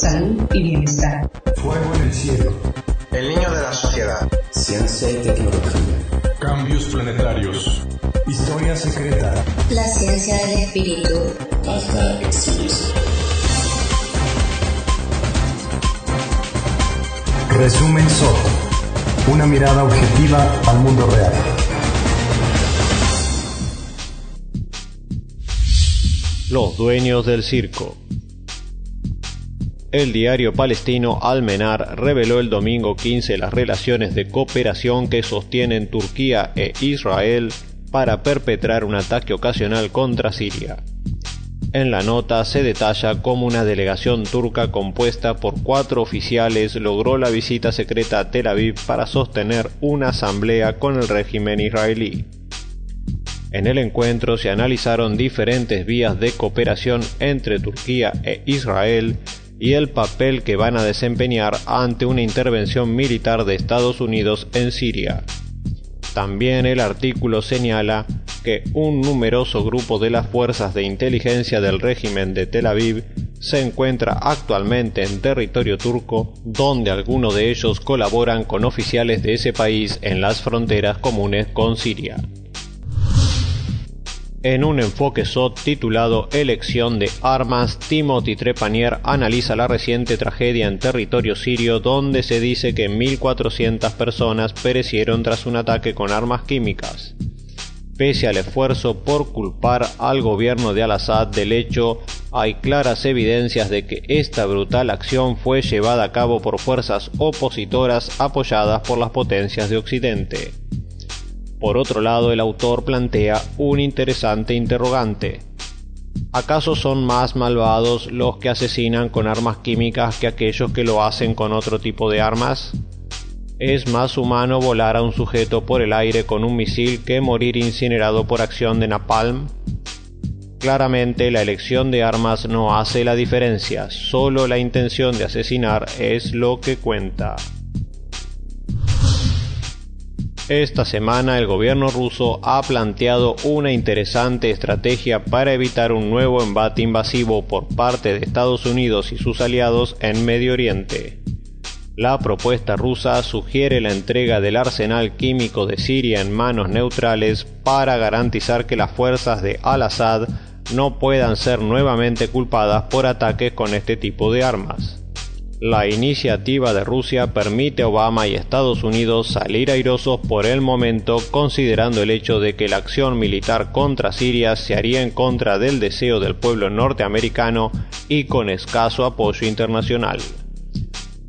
salud y bienestar. Fuego en el cielo. El niño de la sociedad. Ciencia y tecnología. Cambios planetarios. Historia secreta. La ciencia del espíritu. Hasta extinguirse. Resumen Soto. Una mirada objetiva al mundo real. Los dueños del circo. El diario palestino Al-Menar reveló el domingo 15 las relaciones de cooperación que sostienen Turquía e Israel para perpetrar un ataque ocasional contra Siria. En la nota se detalla cómo una delegación turca compuesta por 4 oficiales logró la visita secreta a Tel Aviv para sostener una asamblea con el régimen israelí. En el encuentro se analizaron diferentes vías de cooperación entre Turquía e Israel y el papel que van a desempeñar ante una intervención militar de Estados Unidos en Siria. También el artículo señala que un numeroso grupo de las fuerzas de inteligencia del régimen de Tel Aviv se encuentra actualmente en territorio turco, donde algunos de ellos colaboran con oficiales de ese país en las fronteras comunes con Siria. En un enfoque SOT titulado Elección de armas, Timothy Trepanier analiza la reciente tragedia en territorio sirio, donde se dice que 1.400 personas perecieron tras un ataque con armas químicas. Pese al esfuerzo por culpar al gobierno de Al-Assad del hecho, hay claras evidencias de que esta brutal acción fue llevada a cabo por fuerzas opositoras apoyadas por las potencias de Occidente. Por otro lado, el autor plantea un interesante interrogante. ¿Acaso son más malvados los que asesinan con armas químicas que aquellos que lo hacen con otro tipo de armas? ¿Es más humano volar a un sujeto por el aire con un misil que morir incinerado por acción de napalm? Claramente la elección de armas no hace la diferencia, solo la intención de asesinar es lo que cuenta. Esta semana el gobierno ruso ha planteado una interesante estrategia para evitar un nuevo embate invasivo por parte de Estados Unidos y sus aliados en Medio Oriente. La propuesta rusa sugiere la entrega del arsenal químico de Siria en manos neutrales para garantizar que las fuerzas de Al-Assad no puedan ser nuevamente culpadas por ataques con este tipo de armas. La iniciativa de Rusia permite a Obama y Estados Unidos salir airosos por el momento, considerando el hecho de que la acción militar contra Siria se haría en contra del deseo del pueblo norteamericano y con escaso apoyo internacional.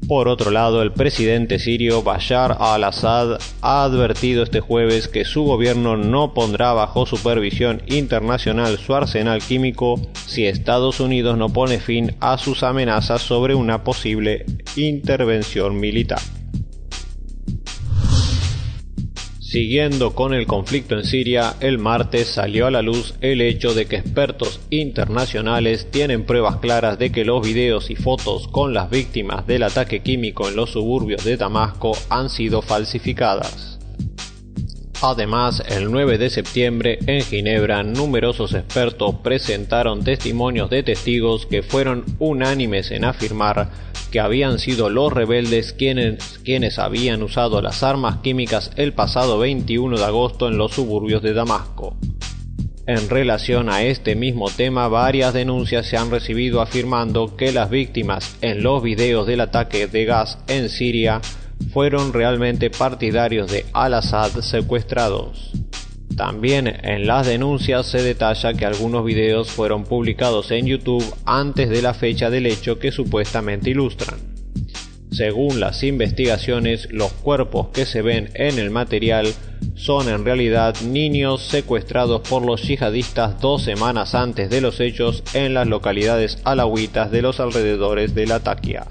Por otro lado, el presidente sirio Bashar al-Assad ha advertido este jueves que su gobierno no pondrá bajo supervisión internacional su arsenal químico si Estados Unidos no pone fin a sus amenazas sobre una posible intervención militar. Siguiendo con el conflicto en Siria, el martes salió a la luz el hecho de que expertos internacionales tienen pruebas claras de que los videos y fotos con las víctimas del ataque químico en los suburbios de Damasco han sido falsificadas. Además, el 9 de septiembre en Ginebra, numerosos expertos presentaron testimonios de testigos que fueron unánimes en afirmar que habían sido los rebeldes quienes habían usado las armas químicas el pasado 21 de agosto en los suburbios de Damasco. En relación a este mismo tema, varias denuncias se han recibido afirmando que las víctimas en los videos del ataque de gas en Siria fueron realmente partidarios de Al-Assad secuestrados. También en las denuncias se detalla que algunos videos fueron publicados en YouTube antes de la fecha del hecho que supuestamente ilustran. Según las investigaciones, los cuerpos que se ven en el material son en realidad niños secuestrados por los yihadistas 2 semanas antes de los hechos en las localidades alauitas de los alrededores de Latakia.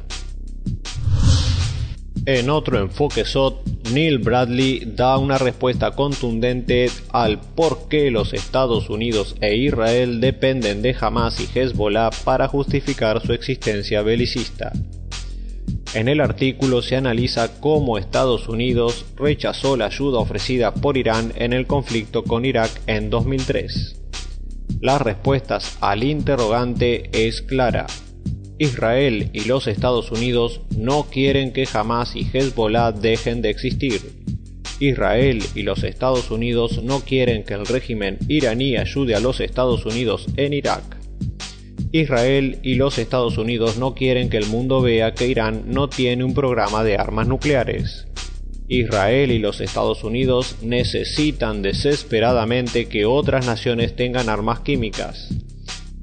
En otro enfoque SOT, Neil Bradley da una respuesta contundente al por qué los Estados Unidos e Israel dependen de Hamas y Hezbollah para justificar su existencia belicista. En el artículo se analiza cómo Estados Unidos rechazó la ayuda ofrecida por Irán en el conflicto con Irak en 2003. Las respuestas al interrogante es clara. Israel y los Estados Unidos no quieren que Hamas y Hezbollah dejen de existir. Israel y los Estados Unidos no quieren que el régimen iraní ayude a los Estados Unidos en Irak. Israel y los Estados Unidos no quieren que el mundo vea que Irán no tiene un programa de armas nucleares. Israel y los Estados Unidos necesitan desesperadamente que otras naciones tengan armas químicas.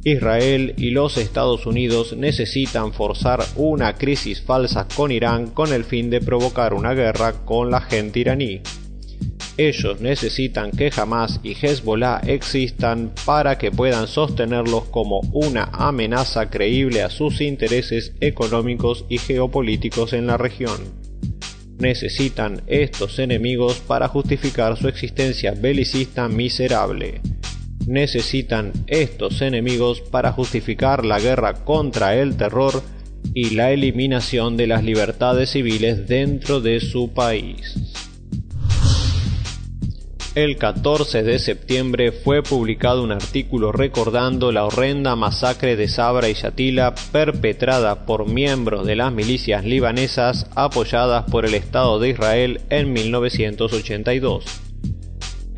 Israel y los Estados Unidos necesitan forzar una crisis falsa con Irán con el fin de provocar una guerra con la gente iraní. Ellos necesitan que Hamas y Hezbollah existan para que puedan sostenerlos como una amenaza creíble a sus intereses económicos y geopolíticos en la región. Necesitan estos enemigos para justificar su existencia belicista miserable. Necesitan estos enemigos para justificar la guerra contra el terror y la eliminación de las libertades civiles dentro de su país. El 14 de septiembre fue publicado un artículo recordando la horrenda masacre de Sabra y Shatila perpetrada por miembros de las milicias libanesas apoyadas por el Estado de Israel en 1982.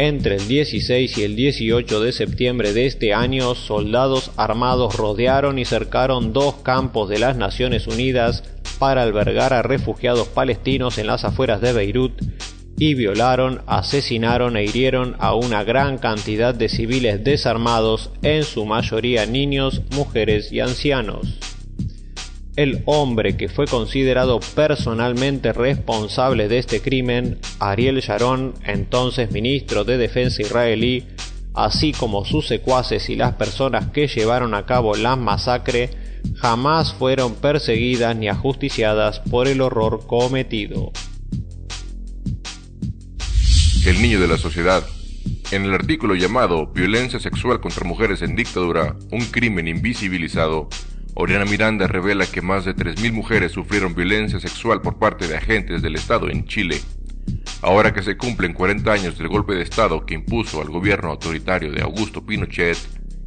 Entre el 16 y el 18 de septiembre de este año, soldados armados rodearon y cercaron 2 campos de las Naciones Unidas para albergar a refugiados palestinos en las afueras de Beirut y violaron, asesinaron e hirieron a una gran cantidad de civiles desarmados, en su mayoría niños, mujeres y ancianos. El hombre que fue considerado personalmente responsable de este crimen, Ariel Sharon, entonces ministro de Defensa israelí, así como sus secuaces y las personas que llevaron a cabo la masacre, jamás fueron perseguidas ni ajusticiadas por el horror cometido. El niño de la sociedad. En el artículo llamado Violencia sexual contra mujeres en dictadura, un crimen invisibilizado, Oriana Miranda revela que más de 3.000 mujeres sufrieron violencia sexual por parte de agentes del Estado en Chile. Ahora que se cumplen 40 años del golpe de Estado que impuso al gobierno autoritario de Augusto Pinochet,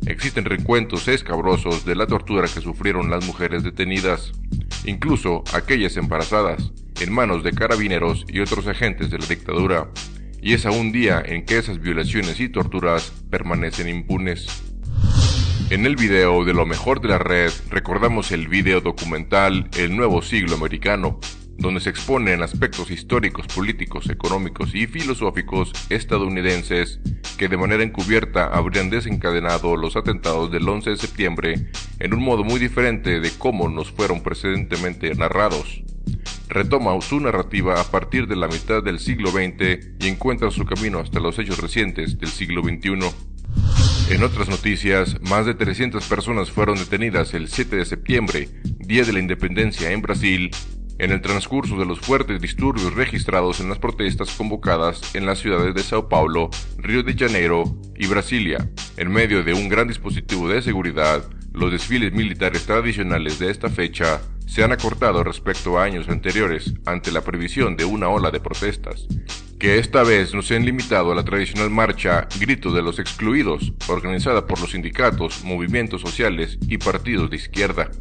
existen recuentos escabrosos de la tortura que sufrieron las mujeres detenidas, incluso aquellas embarazadas, en manos de carabineros y otros agentes de la dictadura. Y es aún día en que esas violaciones y torturas permanecen impunes. En el video de lo mejor de la red recordamos el video documental El Nuevo Siglo Americano, donde se exponen aspectos históricos, políticos, económicos y filosóficos estadounidenses que de manera encubierta habrían desencadenado los atentados del 11 de septiembre en un modo muy diferente de cómo nos fueron precedentemente narrados. Retoma su narrativa a partir de la mitad del siglo XX y encuentra su camino hasta los hechos recientes del siglo XXI. En otras noticias, más de 300 personas fueron detenidas el 7 de septiembre, día de la independencia en Brasil, en el transcurso de los fuertes disturbios registrados en las protestas convocadas en las ciudades de Sao Paulo, Río de Janeiro y Brasilia. En medio de un gran dispositivo de seguridad, los desfiles militares tradicionales de esta fecha se han acortado respecto a años anteriores ante la previsión de una ola de protestas, que esta vez no se han limitado a la tradicional marcha Grito de los Excluidos, organizada por los sindicatos, movimientos sociales y partidos de izquierda.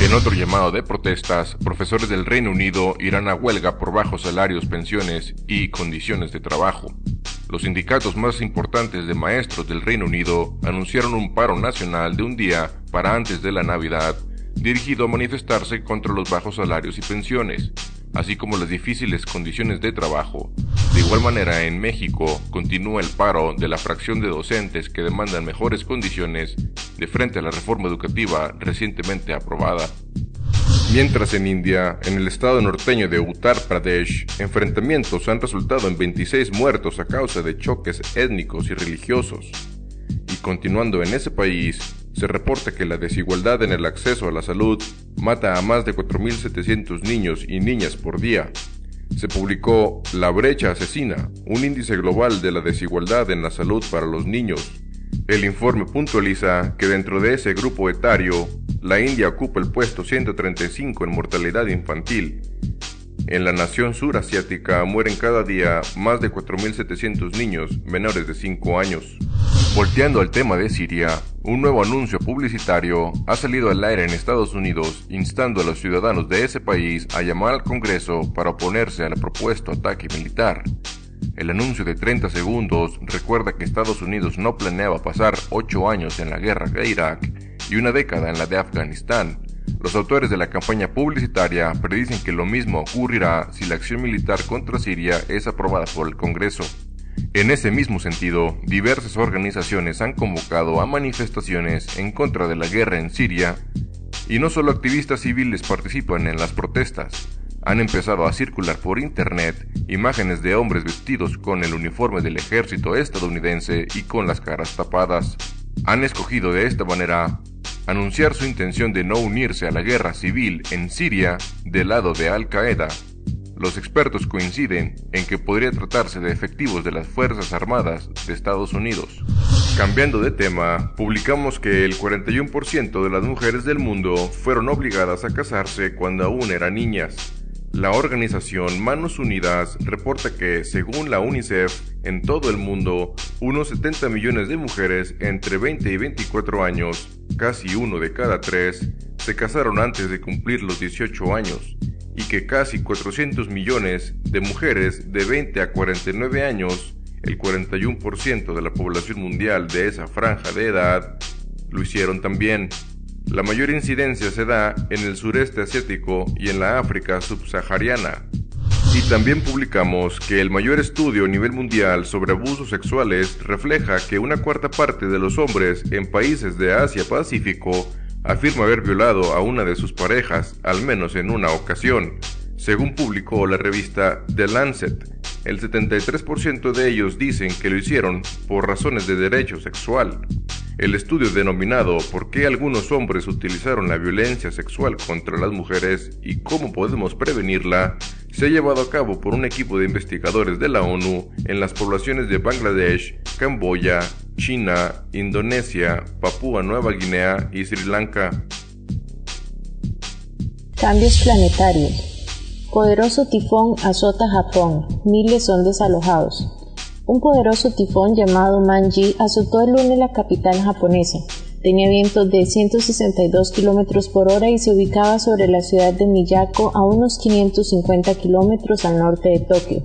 En otro llamado de protestas, profesores del Reino Unido irán a huelga por bajos salarios, pensiones y condiciones de trabajo. Los sindicatos más importantes de maestros del Reino Unido anunciaron un paro nacional de un día para antes de la Navidad, dirigido a manifestarse contra los bajos salarios y pensiones, así como las difíciles condiciones de trabajo. De igual manera, en México continúa el paro de la fracción de docentes que demandan mejores condiciones de frente a la reforma educativa recientemente aprobada. Mientras en India, en el estado norteño de Uttar Pradesh, enfrentamientos han resultado en 26 muertos a causa de choques étnicos y religiosos. Y continuando en ese país, se reporta que la desigualdad en el acceso a la salud mata a más de 4.700 niños y niñas por día. Se publicó La Brecha Asesina, un índice global de la desigualdad en la salud para los niños. El informe puntualiza que dentro de ese grupo etario, la India ocupa el puesto 135 en mortalidad infantil. En la nación surasiática mueren cada día más de 4.700 niños menores de 5 años. Volteando al tema de Siria, un nuevo anuncio publicitario ha salido al aire en Estados Unidos instando a los ciudadanos de ese país a llamar al Congreso para oponerse al propuesto ataque militar. El anuncio de 30 segundos recuerda que Estados Unidos no planeaba pasar 8 años en la guerra de Irak y una década en la de Afganistán. Los autores de la campaña publicitaria predicen que lo mismo ocurrirá si la acción militar contra Siria es aprobada por el Congreso. En ese mismo sentido, diversas organizaciones han convocado a manifestaciones en contra de la guerra en Siria, y no solo activistas civiles participan en las protestas. Han empezado a circular por internet imágenes de hombres vestidos con el uniforme del ejército estadounidense y con las caras tapadas. Han escogido de esta manera anunciar su intención de no unirse a la guerra civil en Siria del lado de Al-Qaeda. Los expertos coinciden en que podría tratarse de efectivos de las Fuerzas Armadas de Estados Unidos. Cambiando de tema, publicamos que el 41% de las mujeres del mundo fueron obligadas a casarse cuando aún eran niñas. La organización Manos Unidas reporta que, según la UNICEF, en todo el mundo, unos 70 millones de mujeres entre 20 y 24 años, casi 1 de cada 3, se casaron antes de cumplir los 18 años, y que casi 400 millones de mujeres de 20 a 49 años, el 41% de la población mundial de esa franja de edad, lo hicieron también. La mayor incidencia se da en el sureste asiático y en la África subsahariana. Y también publicamos que el mayor estudio a nivel mundial sobre abusos sexuales refleja que una cuarta parte de los hombres en países de Asia-Pacífico afirma haber violado a una de sus parejas, al menos en una ocasión, según publicó la revista The Lancet. El 73% de ellos dicen que lo hicieron por razones de derecho sexual. El estudio denominado ¿Por qué algunos hombres utilizaron la violencia sexual contra las mujeres y cómo podemos prevenirla? Se ha llevado a cabo por un equipo de investigadores de la ONU en las poblaciones de Bangladesh, Camboya, China, Indonesia, Papúa Nueva Guinea y Sri Lanka. Cambios planetarios. Poderoso tifón azota Japón. Miles son desalojados. Un poderoso tifón llamado Manji azotó el lunes la capital japonesa. Tenía vientos de 162 km por hora y se ubicaba sobre la ciudad de Miyako a unos 550 km al norte de Tokio.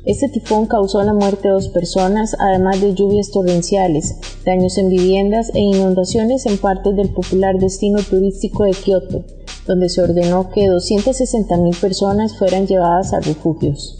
Este tifón causó la muerte de 2 personas, además de lluvias torrenciales, daños en viviendas e inundaciones en partes del popular destino turístico de Kioto, donde se ordenó que 260.000 personas fueran llevadas a refugios.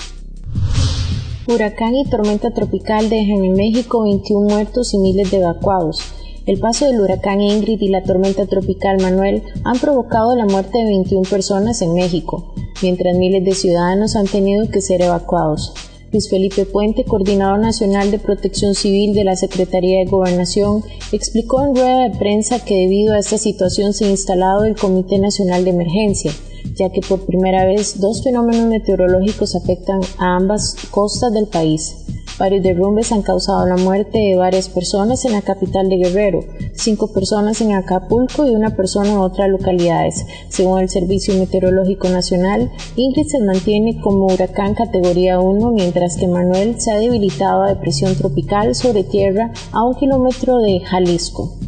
Huracán y tormenta tropical dejan en México 21 muertos y miles de evacuados. El paso del huracán Ingrid y la tormenta tropical Manuel han provocado la muerte de 21 personas en México, mientras miles de ciudadanos han tenido que ser evacuados. Luis Felipe Puente, coordinador nacional de Protección Civil de la Secretaría de Gobernación, explicó en rueda de prensa que debido a esta situación se ha instalado el Comité Nacional de Emergencia, ya que por primera vez 2 fenómenos meteorológicos afectan a ambas costas del país. Varios derrumbes han causado la muerte de varias personas en la capital de Guerrero, 5 personas en Acapulco y 1 persona en otras localidades. Según el Servicio Meteorológico Nacional, Ingrid se mantiene como huracán categoría 1, mientras que Manuel se ha debilitado a depresión tropical sobre tierra a 1 kilómetro de Jalisco.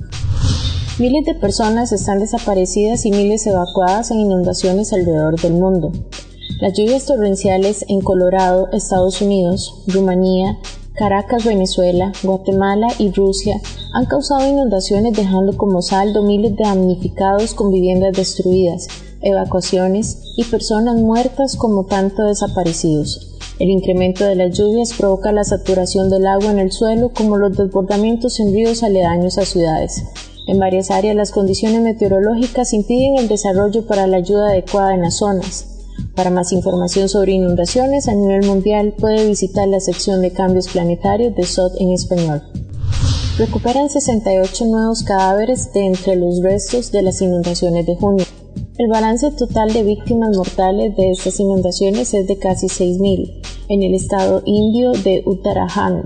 Miles de personas están desaparecidas y miles evacuadas en inundaciones alrededor del mundo. Las lluvias torrenciales en Colorado, Estados Unidos, Rumanía, Caracas, Venezuela, Guatemala y Rusia han causado inundaciones dejando como saldo miles de damnificados con viviendas destruidas, evacuaciones y personas muertas como tanto desaparecidos. El incremento de las lluvias provoca la saturación del agua en el suelo como los desbordamientos en ríos aledaños a ciudades. En varias áreas las condiciones meteorológicas impiden el desarrollo para la ayuda adecuada en las zonas. Para más información sobre inundaciones a nivel mundial puede visitar la sección de cambios planetarios de SOT en español. Recuperan 68 nuevos cadáveres de entre los restos de las inundaciones de junio. El balance total de víctimas mortales de estas inundaciones es de casi 6.000 en el estado indio de Uttarakhand.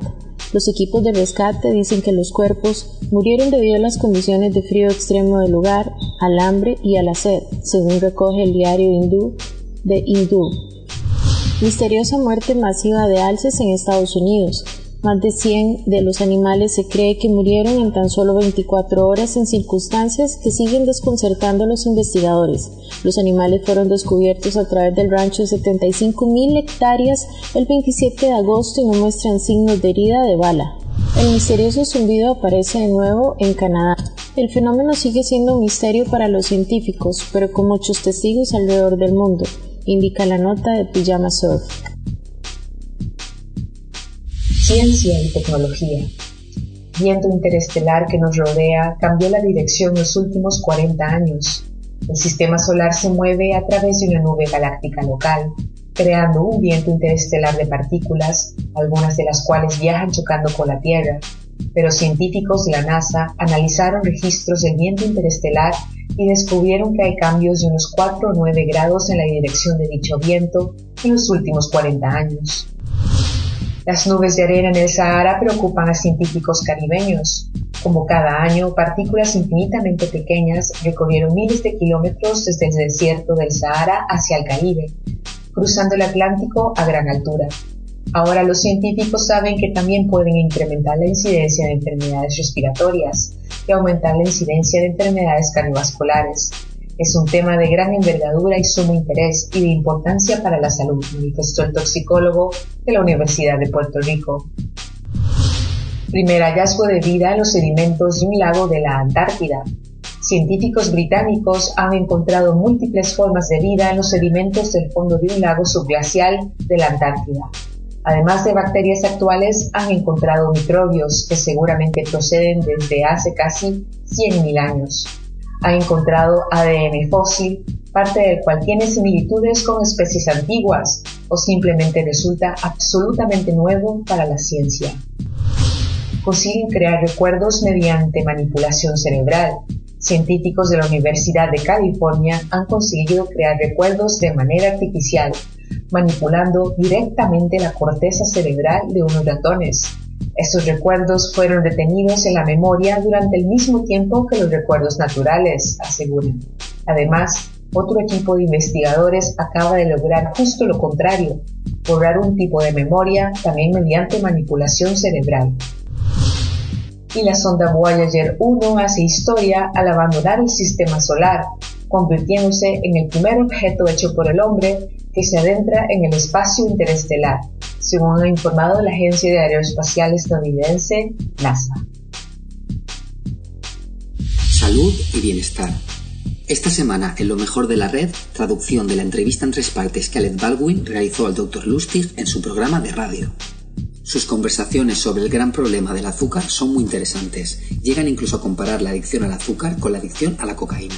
Los equipos de rescate dicen que los cuerpos murieron debido a las condiciones de frío extremo del lugar, al hambre y a la sed, según recoge el diario hindú de Hindú. Misteriosa muerte masiva de alces en Estados Unidos. Más de 100 de los animales se cree que murieron en tan solo 24 horas en circunstancias que siguen desconcertando a los investigadores. Los animales fueron descubiertos a través del rancho de 75.000 hectáreas el 27 de agosto y no muestran signos de herida de bala. El misterioso zumbido aparece de nuevo en Canadá. El fenómeno sigue siendo un misterio para los científicos, pero con muchos testigos alrededor del mundo, indica la nota de Pijama Surf. Ciencia y tecnología. Viento interestelar que nos rodea cambió la dirección en los últimos 40 años. El sistema solar se mueve a través de una nube galáctica local, creando un viento interestelar de partículas, algunas de las cuales viajan chocando con la Tierra. Pero científicos de la NASA analizaron registros del viento interestelar y descubrieron que hay cambios de unos 4 o 9 grados en la dirección de dicho viento en los últimos 40 años. Las nubes de arena en el Sahara preocupan a científicos caribeños. Como cada año, partículas infinitamente pequeñas recorrieron miles de kilómetros desde el desierto del Sahara hacia el Caribe, cruzando el Atlántico a gran altura. Ahora los científicos saben que también pueden incrementar la incidencia de enfermedades respiratorias y aumentar la incidencia de enfermedades cardiovasculares. Es un tema de gran envergadura y sumo interés y de importancia para la salud, manifestó el toxicólogo de la Universidad de Puerto Rico. Primer hallazgo de vida en los sedimentos de un lago de la Antártida. Científicos británicos han encontrado múltiples formas de vida en los sedimentos del fondo de un lago subglacial de la Antártida. Además de bacterias actuales, han encontrado microbios que seguramente proceden desde hace casi 100.000 años. Ha encontrado ADN fósil, parte del cual tiene similitudes con especies antiguas o simplemente resulta absolutamente nuevo para la ciencia. Consiguen crear recuerdos mediante manipulación cerebral. Científicos de la Universidad de California han conseguido crear recuerdos de manera artificial, manipulando directamente la corteza cerebral de unos ratones. Estos recuerdos fueron retenidos en la memoria durante el mismo tiempo que los recuerdos naturales, aseguran. Además, otro equipo de investigadores acaba de lograr justo lo contrario, borrar un tipo de memoria también mediante manipulación cerebral. Y la sonda Voyager 1 hace historia al abandonar el sistema solar, convirtiéndose en el primer objeto hecho por el hombre que se adentra en el espacio interestelar, según ha informado la agencia de aeroespacial estadounidense NASA. Salud y bienestar. Esta semana, en Lo mejor de la red, traducción de la entrevista en 3 partes que Alec Baldwin realizó al Dr. Lustig en su programa de radio. Sus conversaciones sobre el gran problema del azúcar son muy interesantes. Llegan incluso a comparar la adicción al azúcar con la adicción a la cocaína.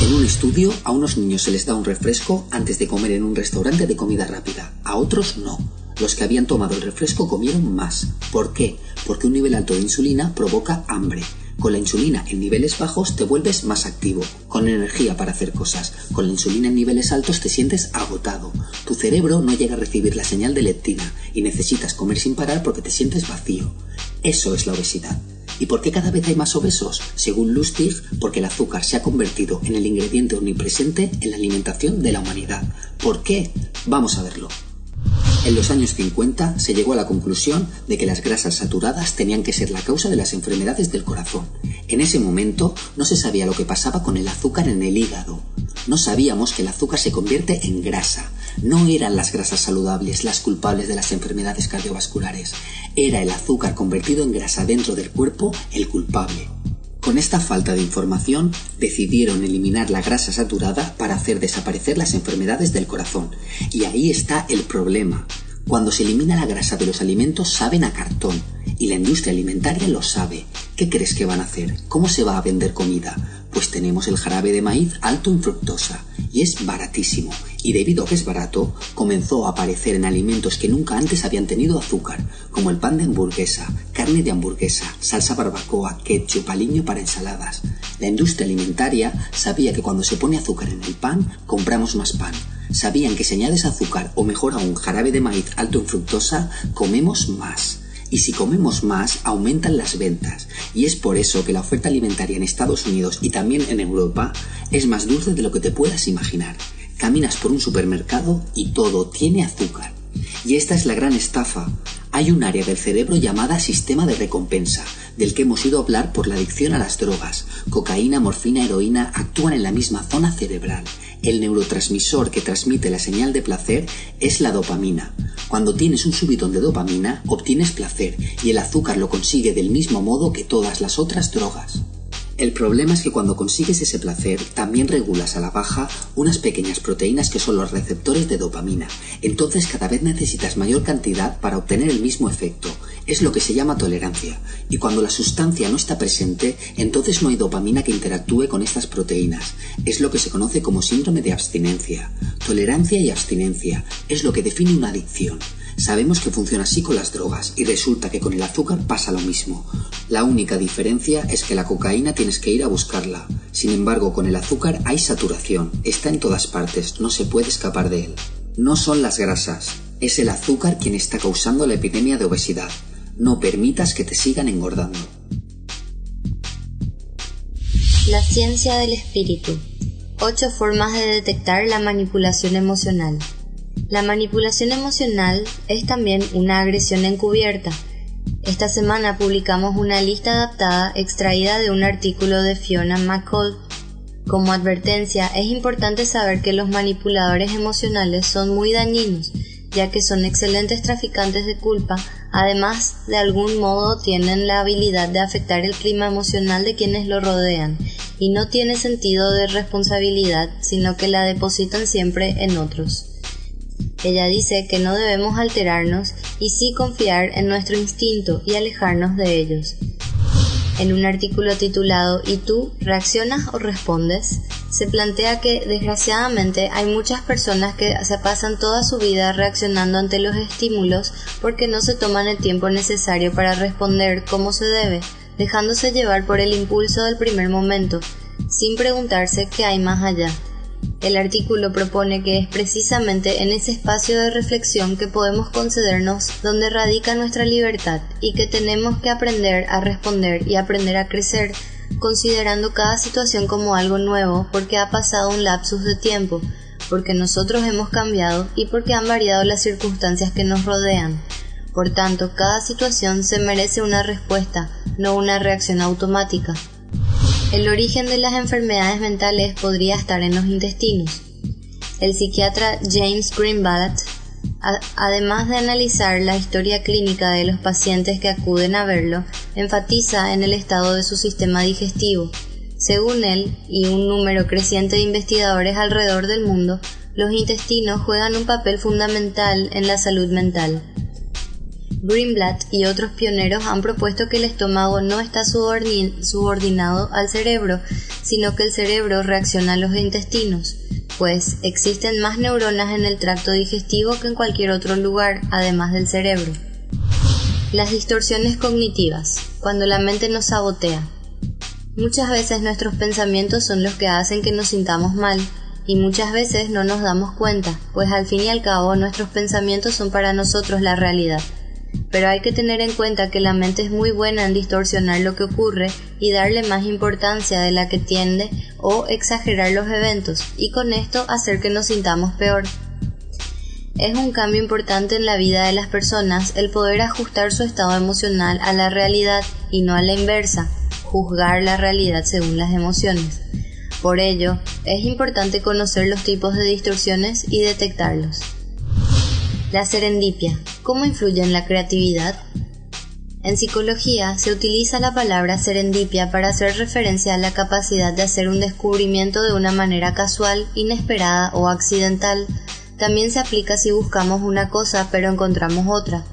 En un estudio, a unos niños se les da un refresco antes de comer en un restaurante de comida rápida. A otros no. Los que habían tomado el refresco comieron más. ¿Por qué? Porque un nivel alto de insulina provoca hambre. Con la insulina en niveles bajos te vuelves más activo, con energía para hacer cosas. Con la insulina en niveles altos te sientes agotado. Tu cerebro no llega a recibir la señal de leptina y necesitas comer sin parar porque te sientes vacío. Eso es la obesidad. ¿Y por qué cada vez hay más obesos? Según Lustig, porque el azúcar se ha convertido en el ingrediente omnipresente en la alimentación de la humanidad. ¿Por qué? Vamos a verlo. En los años 50 se llegó a la conclusión de que las grasas saturadas tenían que ser la causa de las enfermedades del corazón. En ese momento no se sabía lo que pasaba con el azúcar en el hígado. No sabíamos que el azúcar se convierte en grasa. No eran las grasas saludables las culpables de las enfermedades cardiovasculares. Era el azúcar convertido en grasa dentro del cuerpo el culpable. Con esta falta de información, decidieron eliminar la grasa saturada para hacer desaparecer las enfermedades del corazón. Y ahí está el problema. Cuando se elimina la grasa de los alimentos saben a cartón. Y la industria alimentaria lo sabe. ¿Qué crees que van a hacer? ¿Cómo se va a vender comida? Pues tenemos el jarabe de maíz alto en fructosa. Y es baratísimo. Y debido a que es barato, comenzó a aparecer en alimentos que nunca antes habían tenido azúcar, como el pan de hamburguesa, carne de hamburguesa, salsa barbacoa, ketchup, aliño para ensaladas. La industria alimentaria sabía que cuando se pone azúcar en el pan, compramos más pan. Sabían que si añades azúcar o mejor aún jarabe de maíz alto en fructosa, comemos más. Y si comemos más, aumentan las ventas. Y es por eso que la oferta alimentaria en Estados Unidos y también en Europa es más dulce de lo que te puedas imaginar. Caminas por un supermercado y todo tiene azúcar. Y esta es la gran estafa. Hay un área del cerebro llamada sistema de recompensa, del que hemos oído hablar por la adicción a las drogas. Cocaína, morfina, heroína actúan en la misma zona cerebral. El neurotransmisor que transmite la señal de placer es la dopamina. Cuando tienes un subidón de dopamina, obtienes placer, y el azúcar lo consigue del mismo modo que todas las otras drogas. El problema es que cuando consigues ese placer, también regulas a la baja unas pequeñas proteínas que son los receptores de dopamina. Entonces cada vez necesitas mayor cantidad para obtener el mismo efecto. Es lo que se llama tolerancia. Y cuando la sustancia no está presente, entonces no hay dopamina que interactúe con estas proteínas. Es lo que se conoce como síndrome de abstinencia. Tolerancia y abstinencia es lo que define una adicción. Sabemos que funciona así con las drogas y resulta que con el azúcar pasa lo mismo. La única diferencia es que la cocaína tienes que ir a buscarla. Sin embargo, con el azúcar hay saturación, está en todas partes, no se puede escapar de él. No son las grasas, es el azúcar quien está causando la epidemia de obesidad. No permitas que te sigan engordando. La ciencia del espíritu. 8 formas de detectar la manipulación emocional. La manipulación emocional es también una agresión encubierta. Esta semana publicamos una lista adaptada extraída de un artículo de Fiona McCall. Como advertencia, es importante saber que los manipuladores emocionales son muy dañinos, ya que son excelentes traficantes de culpa, además de algún modo tienen la habilidad de afectar el clima emocional de quienes lo rodean, y no tiene sentido de responsabilidad, sino que la depositan siempre en otros. Ella dice que no debemos alterarnos y sí confiar en nuestro instinto y alejarnos de ellos. En un artículo titulado ¿Y tú reaccionas o respondes?, se plantea que desgraciadamente hay muchas personas que se pasan toda su vida reaccionando ante los estímulos porque no se toman el tiempo necesario para responder como se debe, dejándose llevar por el impulso del primer momento, sin preguntarse qué hay más allá. El artículo propone que es precisamente en ese espacio de reflexión que podemos concedernos donde radica nuestra libertad y que tenemos que aprender a responder y aprender a crecer, considerando cada situación como algo nuevo porque ha pasado un lapsus de tiempo, porque nosotros hemos cambiado y porque han variado las circunstancias que nos rodean. Por tanto, cada situación se merece una respuesta, no una reacción automática. El origen de las enfermedades mentales podría estar en los intestinos. El psiquiatra James Greenblatt, además de analizar la historia clínica de los pacientes que acuden a verlo, enfatiza en el estado de su sistema digestivo. Según él, y un número creciente de investigadores alrededor del mundo, los intestinos juegan un papel fundamental en la salud mental. Greenblatt y otros pioneros han propuesto que el estómago no está subordinado al cerebro, sino que el cerebro reacciona a los intestinos, pues existen más neuronas en el tracto digestivo que en cualquier otro lugar, además del cerebro. Las distorsiones cognitivas, cuando la mente nos sabotea. Muchas veces nuestros pensamientos son los que hacen que nos sintamos mal, y muchas veces no nos damos cuenta, pues al fin y al cabo nuestros pensamientos son para nosotros la realidad. Pero hay que tener en cuenta que la mente es muy buena en distorsionar lo que ocurre y darle más importancia de la que tiene o exagerar los eventos, y con esto hacer que nos sintamos peor. Es un cambio importante en la vida de las personas el poder ajustar su estado emocional a la realidad y no a la inversa, juzgar la realidad según las emociones. Por ello, es importante conocer los tipos de distorsiones y detectarlos. La serendipia. ¿Cómo influye en la creatividad? En psicología se utiliza la palabra serendipia para hacer referencia a la capacidad de hacer un descubrimiento de una manera casual, inesperada o accidental. También se aplica si buscamos una cosa pero encontramos otra.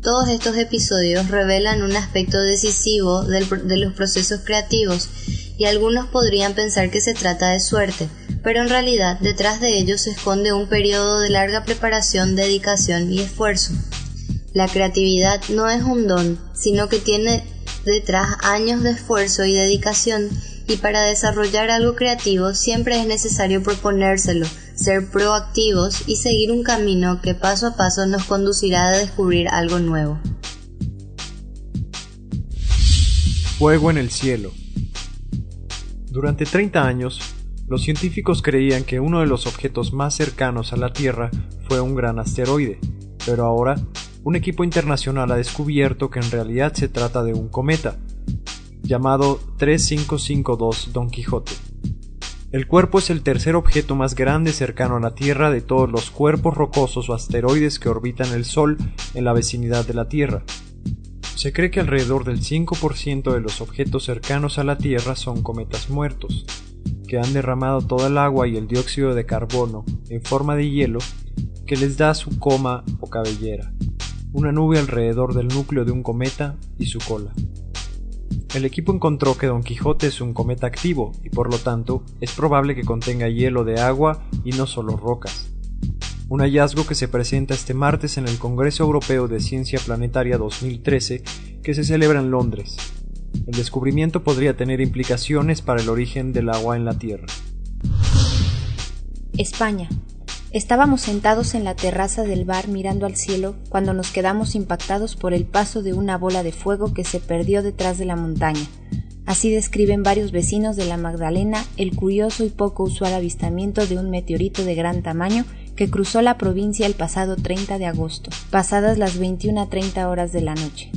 Todos estos episodios revelan un aspecto decisivo de los procesos creativos y algunos podrían pensar que se trata de suerte, pero en realidad detrás de ellos se esconde un periodo de larga preparación, dedicación y esfuerzo. La creatividad no es un don, sino que tiene detrás años de esfuerzo y dedicación, y para desarrollar algo creativo siempre es necesario proponérselo, ser proactivos y seguir un camino que paso a paso nos conducirá a descubrir algo nuevo. Fuego en el cielo. Durante 30 años, los científicos creían que uno de los objetos más cercanos a la Tierra fue un gran asteroide, pero ahora un equipo internacional ha descubierto que en realidad se trata de un cometa, llamado 3552 Don Quijote. El cuerpo es el tercer objeto más grande cercano a la Tierra de todos los cuerpos rocosos o asteroides que orbitan el Sol en la vecindad de la Tierra. Se cree que alrededor del 5% de los objetos cercanos a la Tierra son cometas muertos, que han derramado toda el agua y el dióxido de carbono en forma de hielo que les da su coma o cabellera, una nube alrededor del núcleo de un cometa y su cola. El equipo encontró que Don Quijote es un cometa activo y por lo tanto es probable que contenga hielo de agua y no solo rocas. Un hallazgo que se presenta este martes en el Congreso Europeo de Ciencia Planetaria 2013 que se celebra en Londres. El descubrimiento podría tener implicaciones para el origen del agua en la Tierra. España. Estábamos sentados en la terraza del bar mirando al cielo cuando nos quedamos impactados por el paso de una bola de fuego que se perdió detrás de la montaña. Así describen varios vecinos de la Magdalena el curioso y poco usual avistamiento de un meteorito de gran tamaño que cruzó la provincia el pasado 30 de agosto, pasadas las 21:30 horas de la noche.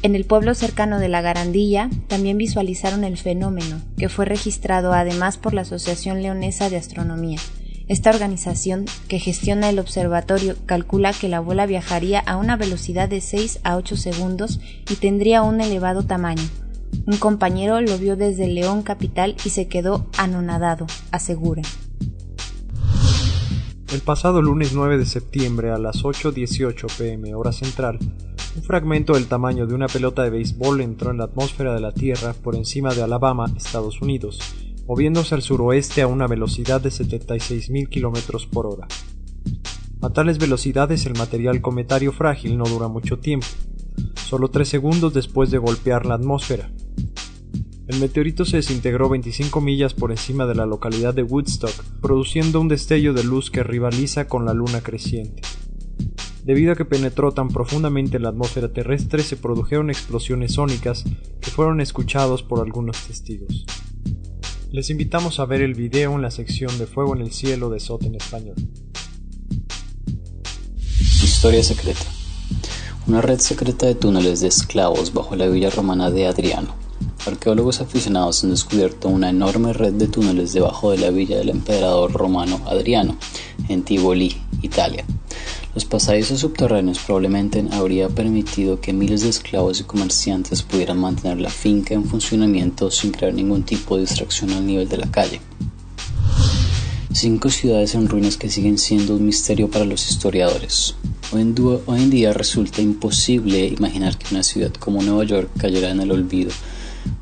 En el pueblo cercano de La Garandilla también visualizaron el fenómeno, que fue registrado además por la Asociación Leonesa de Astronomía. Esta organización, que gestiona el observatorio, calcula que la bola viajaría a una velocidad de 6 a 8 segundos y tendría un elevado tamaño. Un compañero lo vio desde León capital y se quedó anonadado, asegura. El pasado lunes 9 de septiembre a las 8:18 p.m. hora central, un fragmento del tamaño de una pelota de béisbol entró en la atmósfera de la Tierra por encima de Alabama, Estados Unidos, moviéndose al suroeste a una velocidad de 76.000 km por hora. A tales velocidades el material cometario frágil no dura mucho tiempo, solo 3 segundos después de golpear la atmósfera. El meteorito se desintegró 25 millas por encima de la localidad de Woodstock, produciendo un destello de luz que rivaliza con la luna creciente. Debido a que penetró tan profundamente en la atmósfera terrestre, se produjeron explosiones sónicas que fueron escuchados por algunos testigos. Les invitamos a ver el video en la sección de Fuego en el Cielo de SOT en español. Historia secreta. Una red secreta de túneles de esclavos bajo la villa romana de Adriano. Arqueólogos aficionados han descubierto una enorme red de túneles debajo de la villa del emperador romano Adriano, en Tivoli, Italia. Los pasadizos subterráneos probablemente habrían permitido que miles de esclavos y comerciantes pudieran mantener la finca en funcionamiento sin crear ningún tipo de distracción al nivel de la calle. 5 ciudades en ruinas que siguen siendo un misterio para los historiadores. Hoy en día resulta imposible imaginar que una ciudad como Nueva York cayera en el olvido.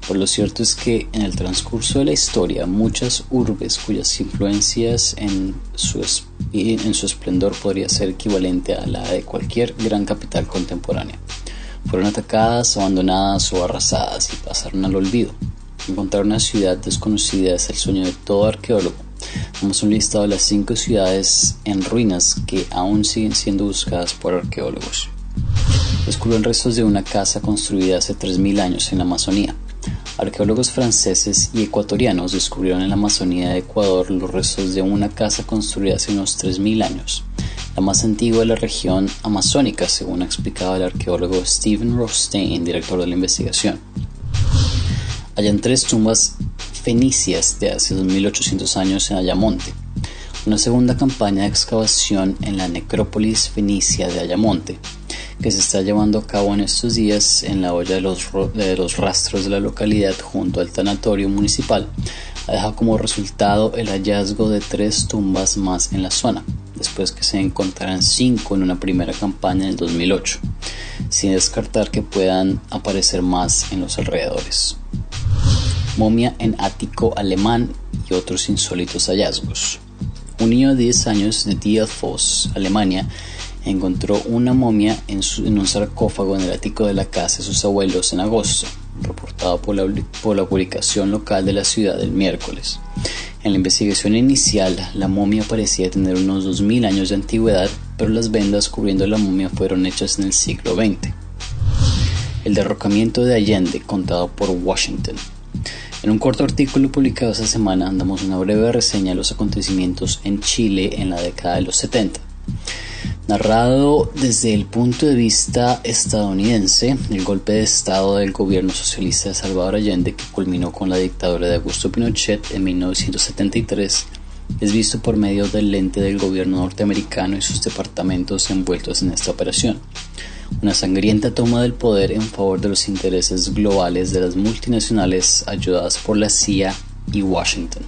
Por lo cierto es que en el transcurso de la historia muchas urbes cuyas influencias en su esplendor podría ser equivalente a la de cualquier gran capital contemporánea fueron atacadas, abandonadas o arrasadas y pasaron al olvido. Encontrar una ciudad desconocida es el sueño de todo arqueólogo. Damos un listado de las 5 ciudades en ruinas que aún siguen siendo buscadas por arqueólogos. Descubrieron restos de una casa construida hace 3.000 años en la Amazonía. Arqueólogos franceses y ecuatorianos descubrieron en la Amazonía de Ecuador los restos de una casa construida hace unos 3.000 años, la más antigua de la región amazónica, según explicaba el arqueólogo Stephen Rothstein, director de la investigación. Hallan 3 tumbas fenicias de hace 2.800 años en Ayamonte. Una segunda campaña de excavación en la necrópolis fenicia de Ayamonte, que se está llevando a cabo en estos días en la hoya de los rastros de la localidad junto al tanatorio municipal, ha dejado como resultado el hallazgo de 3 tumbas más en la zona, después que se encontraran 5 en una primera campaña en el 2008, sin descartar que puedan aparecer más en los alrededores. Momia en ático alemán y otros insólitos hallazgos. Un niño de 10 años de Dielfos, Alemania, encontró una momia en un sarcófago en el ático de la casa de sus abuelos en agosto, reportado por la publicación local de la ciudad el miércoles. En la investigación inicial, la momia parecía tener unos 2.000 años de antigüedad, pero las vendas cubriendo la momia fueron hechas en el siglo XX. El derrocamiento de Allende, contado por Washington. En un corto artículo publicado esta semana, damos una breve reseña de los acontecimientos en Chile en la década de los 70. Narrado desde el punto de vista estadounidense, el golpe de estado del gobierno socialista de Salvador Allende, que culminó con la dictadura de Augusto Pinochet en 1973, es visto por medio del lente del gobierno norteamericano y sus departamentos envueltos en esta operación. Una sangrienta toma del poder en favor de los intereses globales de las multinacionales ayudadas por la CIA y Washington.